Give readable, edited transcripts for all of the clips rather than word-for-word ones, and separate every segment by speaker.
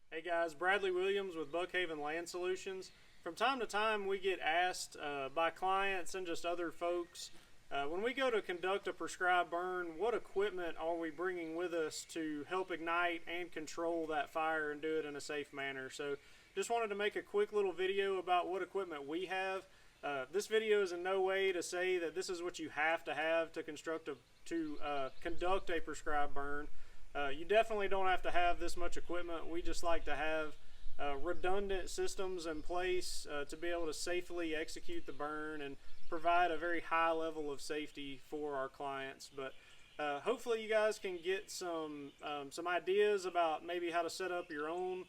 Speaker 1: Hey guys, Bradley Williams with Buckhaven Land Solutions. From time to time, we get asked by clients and just other folks when we go to conduct a prescribed burn, what equipment are we bringing with us to help ignite and control that fire and do it in a safe manner? So, just wanted to make a quick little video about what equipment we have. This video is in no way to say that this is what you have to conduct a prescribed burn. You definitely don't have to have this much equipment. We just like to have redundant systems in place to be able to safely execute the burn and provide a very high level of safety for our clients. But hopefully you guys can get some ideas about maybe how to set up your own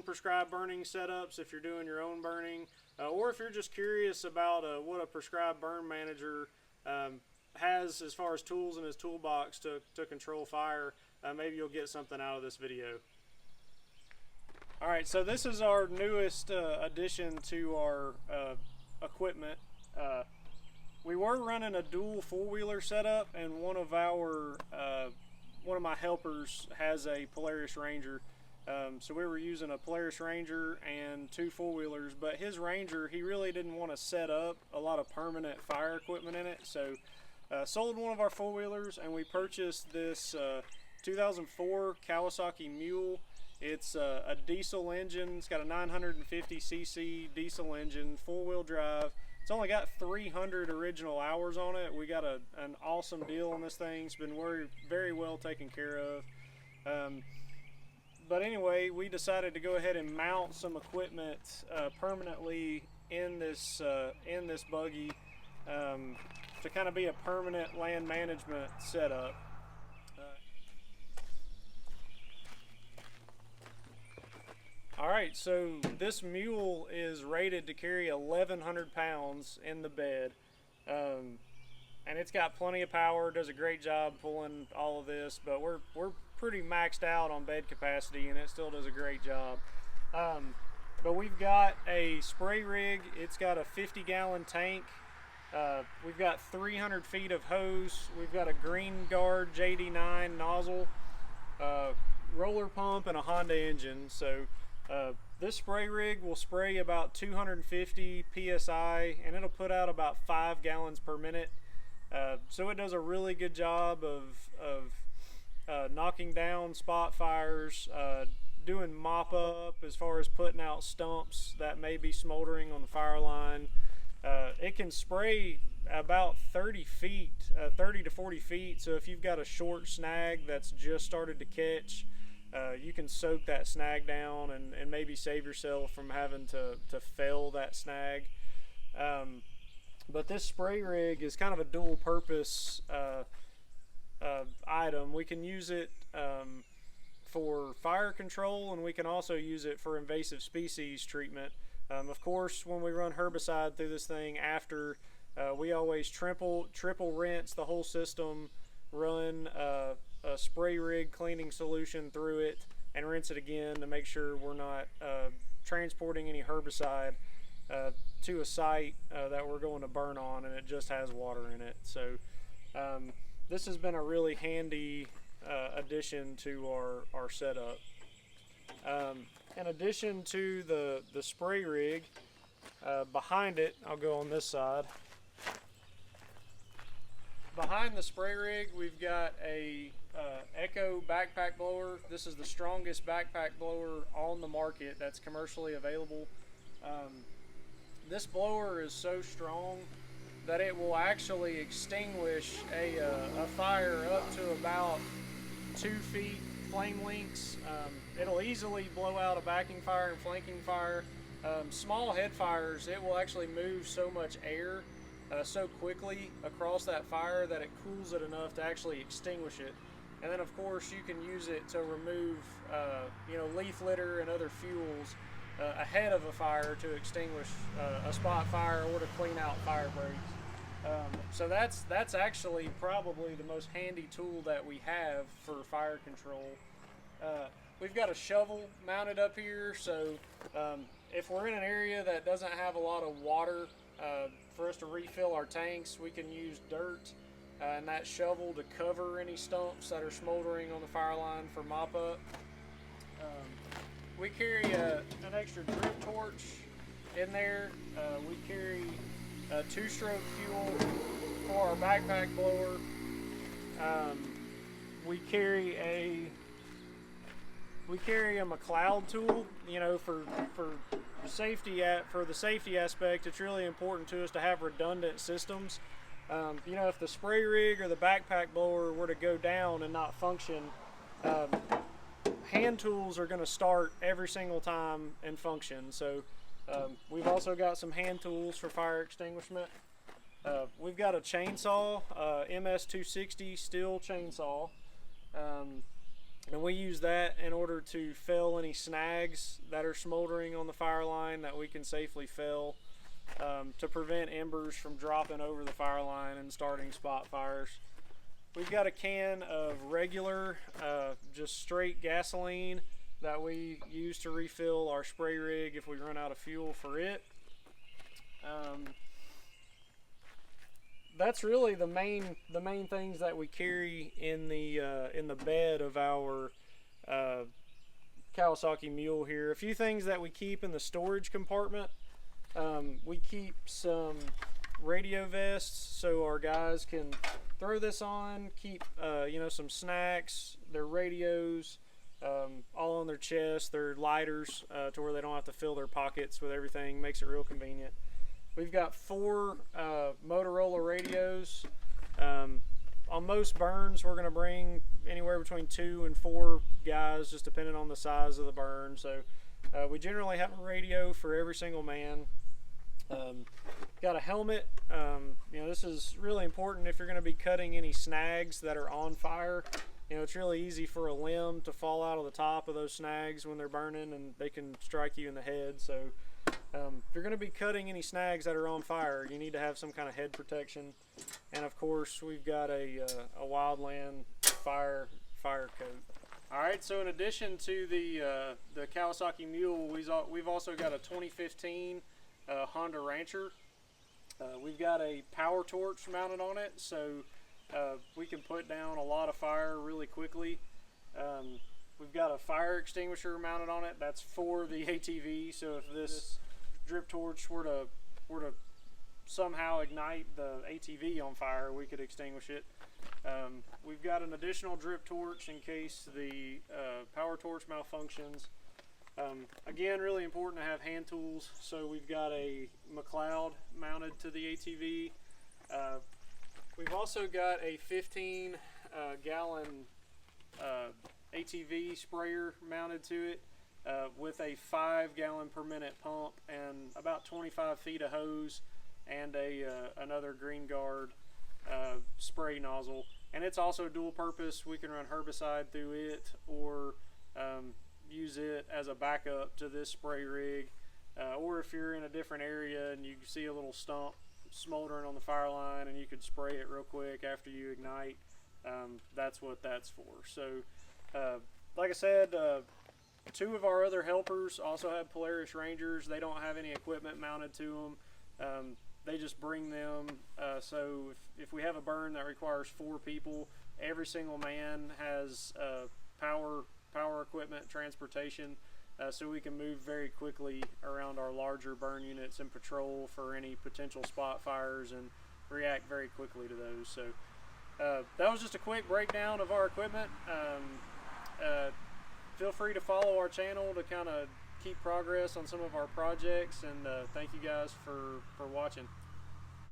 Speaker 1: prescribed burning setups if you're doing your own burning, or if you're just curious about what a prescribed burn manager has as far as tools in his toolbox to control fire. Maybe you'll get something out of this video. Alright, so this is our newest addition to our equipment. We were running a dual four-wheeler setup, and one of my helpers has a Polaris Ranger. So we were using a Polaris Ranger and two four-wheelers, but his Ranger, he really didn't want to set up a lot of permanent fire equipment in it, so sold one of our four-wheelers, and we purchased this 2004 Kawasaki Mule. It's a diesel engine. It's got a 950cc diesel engine, four-wheel drive. It's only got 300 original hours on it. We got an awesome deal on this thing. It's been very well taken care of. But anyway, we decided to go ahead and mount some equipment permanently in this buggy to kind of be a permanent land management setup. Alright, so this mule is rated to carry 1,100 pounds in the bed, and it's got plenty of power, does a great job pulling all of this, but we're pretty maxed out on bed capacity, and it still does a great job. But we've got a spray rig. It's got a 50-gallon tank. We've got 300 feet of hose. We've got a Green Guard JD9 nozzle, roller pump, and a Honda engine. So this spray rig will spray about 250 psi, and it'll put out about 5 gallons per minute. So it does a really good job of knocking down spot fires, doing mop up as far as putting out stumps that may be smoldering on the fire line. It can spray about 30 to 40 feet, so if you've got a short snag that's just started to catch, you can soak that snag down and maybe save yourself from having to fell that snag. But this spray rig is kind of a dual purpose item. We can use it for fire control, and we can also use it for invasive species treatment. Of course, when we run herbicide through this thing after, we always triple rinse the whole system, run a spray rig cleaning solution through it, and rinse it again to make sure we're not transporting any herbicide to a site that we're going to burn on and it just has water in it. So this has been a really handy addition to our setup. In addition to the spray rig, behind it, I'll go on this side. Behind the spray rig, we've got a Echo backpack blower. This is the strongest backpack blower on the market that's commercially available. This blower is so strong that it will actually extinguish a fire up to about 2 feet flame lengths. It'll easily blow out a backing fire and flanking fire. Small head fires, it will actually move so much air so quickly across that fire that it cools it enough to actually extinguish it. And then of course you can use it to remove leaf litter and other fuels ahead of a fire to extinguish a spot fire or to clean out fire breaks. So that's actually probably the most handy tool that we have for fire control. We've got a shovel mounted up here, so if we're in an area that doesn't have a lot of water for us to refill our tanks, we can use dirt and that shovel to cover any stumps that are smoldering on the fire line for mop up. We carry an extra drip torch in there. We carry a 2-stroke fuel for our backpack blower. We carry a McLeod tool. You know, for safety for the safety aspect, it's really important to us to have redundant systems. You know, if the spray rig or the backpack blower were to go down and not function, hand tools are going to start every single time and function. So we've also got some hand tools for fire extinguishment. We've got a chainsaw, MS-260 steel chainsaw, and we use that in order to fell any snags that are smoldering on the fire line that we can safely fell, to prevent embers from dropping over the fire line and starting spot fires. We've got a can of regular, just straight gasoline that we use to refill our spray rig if we run out of fuel for it. That's really the main things that we carry in the bed of our Kawasaki Mule here. A few things that we keep in the storage compartment. We keep some radio vests so our guys can throw this on, keep you know, some snacks, their radios, all on their chest, their lighters, to where they don't have to fill their pockets with everything. Makes it real convenient. We've got 4 Motorola radios. On most burns, we're going to bring anywhere between 2 and 4 guys, just depending on the size of the burn. So we generally have a radio for every single man. Got a helmet. You know, this is really important if you're going to be cutting any snags that are on fire. You know, it's really easy for a limb to fall out of the top of those snags when they're burning, and they can strike you in the head. So if you're going to be cutting any snags that are on fire, you need to have some kind of head protection. And of course, we've got a wildland fire coat. All right, so in addition to the Kawasaki Mule, we've also got a 2015 Honda Rancher. We've got a power torch mounted on it, so we can put down a lot of fire really quickly. We've got a fire extinguisher mounted on it. That's for the ATV, so if this drip torch were to somehow ignite the ATV on fire, we could extinguish it. We've got an additional drip torch in case the power torch malfunctions. Again, really important to have hand tools, so we've got a McLeod mounted to the ATV. We've also got a 15 gallon ATV sprayer mounted to it, with a 5 gallon per minute pump and about 25 feet of hose and another Green Guard spray nozzle. And it's also dual purpose. We can run herbicide through it, or use it as a backup to this spray rig, or if you're in a different area and you see a little stump smoldering on the fire line and you could spray it real quick after you ignite, that's what that's for. So like I said, 2 of our other helpers also have Polaris Rangers. They don't have any equipment mounted to them. They just bring them. So if we have a burn that requires 4 people, every single man has power equipment transportation, so we can move very quickly around our larger burn units and patrol for any potential spot fires and react very quickly to those. So that was just a quick breakdown of our equipment. Feel free to follow our channel to kind of keep progress on some of our projects, and thank you guys for watching.